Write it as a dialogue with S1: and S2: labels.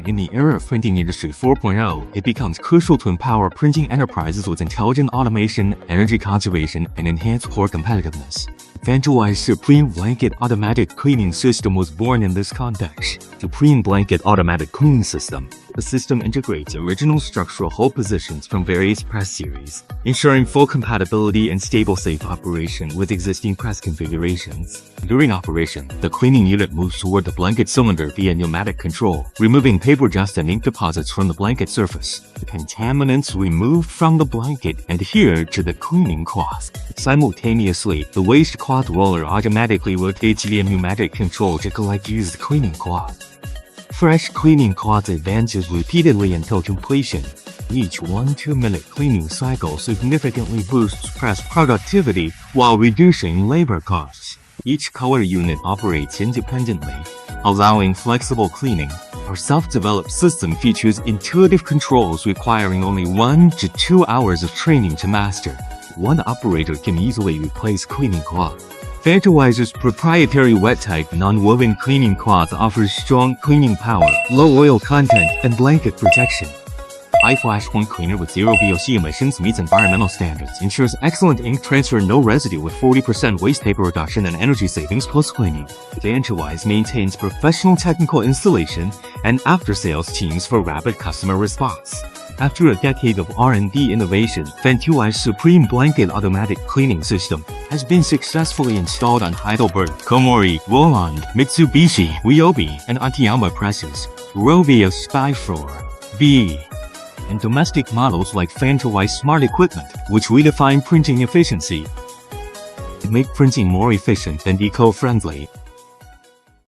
S1: In the era of printing industry 4.0, it becomes crucial to empower printing enterprises with intelligent automation, energy conservation, and enhanced core competitiveness. FanToys Supreme Blanket Automatic Cleaning System was born in this context. Supreme Blanket Automatic Cleaning System. The system integrates original structural hold positions from various press series, ensuring full compatibility and stable safe operation with existing press configurations. During operation, the cleaning unit moves toward the blanket cylinder via pneumatic control, removing paper dust and ink deposits from the blanket surface. The contaminants removed from the blanket adhere to the cleaning cloth. Simultaneously, the waste cloth roller automatically rotates via pneumatic control to collect used cleaning cloth. Fresh cleaning cloth advances repeatedly until completion. Each 1-2-minute cleaning cycle significantly boosts press productivity while reducing labor costs. Each color unit operates independently, allowing flexible cleaning. Our self-developed system features intuitive controls requiring only 1 to 2 hours of training to master. One operator can easily replace cleaning cloth. FanToys' proprietary wet-type non-woven cleaning cloth offers strong cleaning power, low oil content, and blanket protection. iFlash Point Cleaner with zero VOC emissions meets environmental standards, ensures excellent ink transfer, no residue with 40% waste paper reduction and energy savings post-cleaning. FanToys maintains professional technical installation and after-sales teams for rapid customer response. After a decade of R&D innovation, FanToys Supreme Blanket Automatic Cleaning System has been successfully installed on Heidelberg, Komori, Roland, Mitsubishi, Ryobi, and Akiyama presses, Rovio Spyfloor, B, and domestic models like FanToys Smart Equipment, which redefine printing efficiency and make printing more efficient and eco-friendly.